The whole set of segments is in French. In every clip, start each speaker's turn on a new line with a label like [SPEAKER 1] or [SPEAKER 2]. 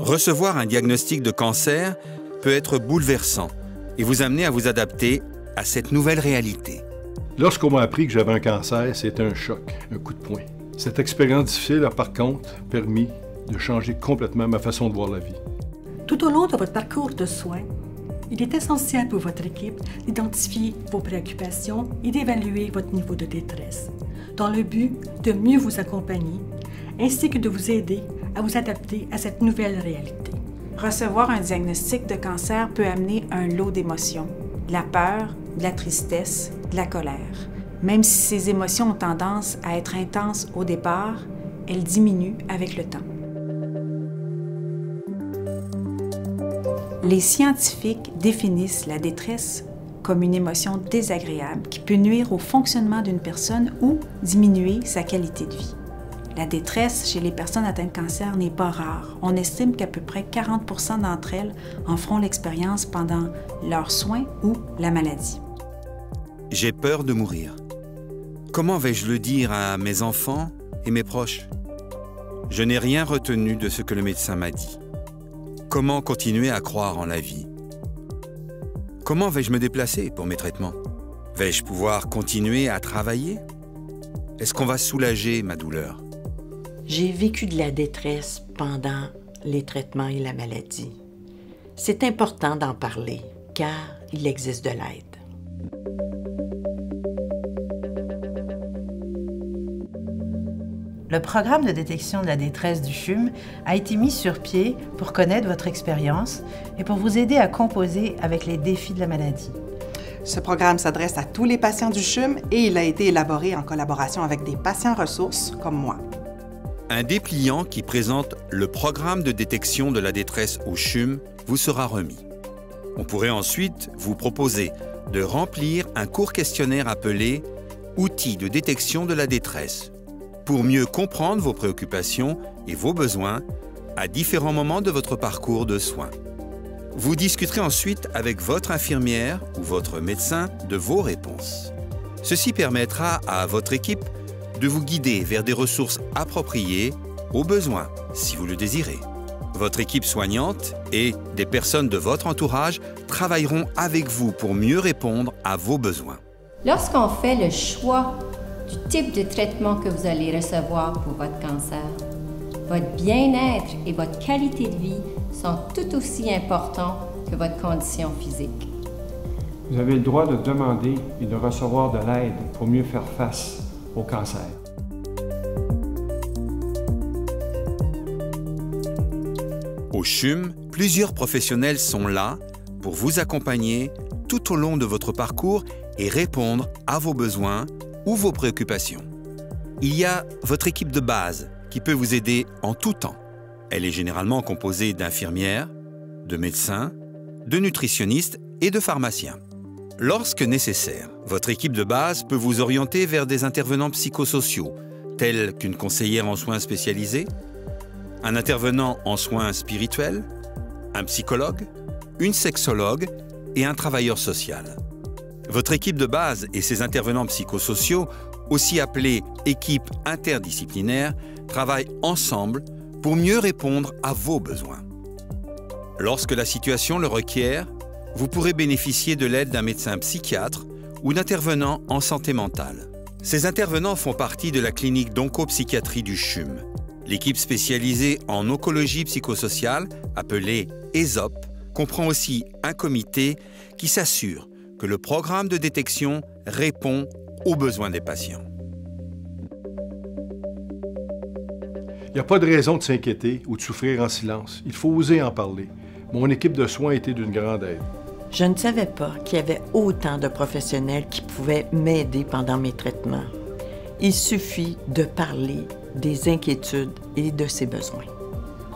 [SPEAKER 1] Recevoir un diagnostic de cancer peut être bouleversant et vous amener à vous adapter à cette nouvelle réalité.
[SPEAKER 2] Lorsqu'on m'a appris que j'avais un cancer, c'était un choc, un coup de poing. Cette expérience difficile a par contre permis de changer complètement ma façon de voir la vie.
[SPEAKER 3] Tout au long de votre parcours de soins, il est essentiel pour votre équipe d'identifier vos préoccupations et d'évaluer votre niveau de détresse, dans le but de mieux vous accompagner, ainsi que de vous aider à vous adapter à cette nouvelle réalité.
[SPEAKER 4] Recevoir un diagnostic de cancer peut amener un lot d'émotions, de la peur, de la tristesse, de la colère. Même si ces émotions ont tendance à être intenses au départ, elles diminuent avec le temps. Les scientifiques définissent la détresse comme une émotion désagréable qui peut nuire au fonctionnement d'une personne ou diminuer sa qualité de vie. La détresse chez les personnes atteintes de cancer n'est pas rare. On estime qu'à peu près 40% d'entre elles en feront l'expérience pendant leurs soins ou la maladie.
[SPEAKER 1] J'ai peur de mourir. Comment vais-je le dire à mes enfants et mes proches? Je n'ai rien retenu de ce que le médecin m'a dit. Comment continuer à croire en la vie? Comment vais-je me déplacer pour mes traitements? Vais-je pouvoir continuer à travailler? Est-ce qu'on va soulager ma douleur?
[SPEAKER 5] J'ai vécu de la détresse pendant les traitements et la maladie. C'est important d'en parler, car il existe de l'aide.
[SPEAKER 6] Le programme de détection de la détresse du CHUM a été mis sur pied pour connaître votre expérience et pour vous aider à composer avec les défis de la maladie.
[SPEAKER 7] Ce programme s'adresse à tous les patients du CHUM et il a été élaboré en collaboration avec des patients ressources comme moi.
[SPEAKER 1] Un dépliant qui présente le programme de détection de la détresse au CHUM vous sera remis. On pourrait ensuite vous proposer de remplir un court questionnaire appelé « Outils de détection de la détresse » pour mieux comprendre vos préoccupations et vos besoins à différents moments de votre parcours de soins. Vous discuterez ensuite avec votre infirmière ou votre médecin de vos réponses. Ceci permettra à votre équipe de vous guider vers des ressources appropriées aux besoins, si vous le désirez. Votre équipe soignante et des personnes de votre entourage travailleront avec vous pour mieux répondre à vos besoins.
[SPEAKER 8] Lorsqu'on fait le choix du type de traitement que vous allez recevoir pour votre cancer, votre bien-être et votre qualité de vie sont tout aussi importants que votre condition physique.
[SPEAKER 9] Vous avez le droit de demander et de recevoir de l'aide pour mieux faire face au cancer.
[SPEAKER 1] Au CHUM, plusieurs professionnels sont là pour vous accompagner tout au long de votre parcours et répondre à vos besoins ou vos préoccupations. Il y a votre équipe de base qui peut vous aider en tout temps. Elle est généralement composée d'infirmières, de médecins, de nutritionnistes et de pharmaciens. Lorsque nécessaire, votre équipe de base peut vous orienter vers des intervenants psychosociaux, tels qu'une conseillère en soins spécialisés, un intervenant en soins spirituels, un psychologue, une sexologue et un travailleur social. Votre équipe de base et ses intervenants psychosociaux, aussi appelés équipes interdisciplinaires, travaillent ensemble pour mieux répondre à vos besoins. Lorsque la situation le requiert, vous pourrez bénéficier de l'aide d'un médecin psychiatre ou d'intervenants en santé mentale. Ces intervenants font partie de la clinique d'oncopsychiatrie du CHUM. L'équipe spécialisée en oncologie psychosociale, appelée ESOP, comprend aussi un comité qui s'assure que le programme de détection répond aux besoins des patients.
[SPEAKER 2] Il n'y a pas de raison de s'inquiéter ou de souffrir en silence. Il faut oser en parler. Mon équipe de soins a été d'une grande aide.
[SPEAKER 5] Je ne savais pas qu'il y avait autant de professionnels qui pouvaient m'aider pendant mes traitements. Il suffit de parler des inquiétudes et de ses besoins.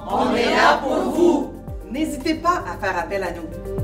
[SPEAKER 7] On est là pour vous! N'hésitez pas à faire appel à nous.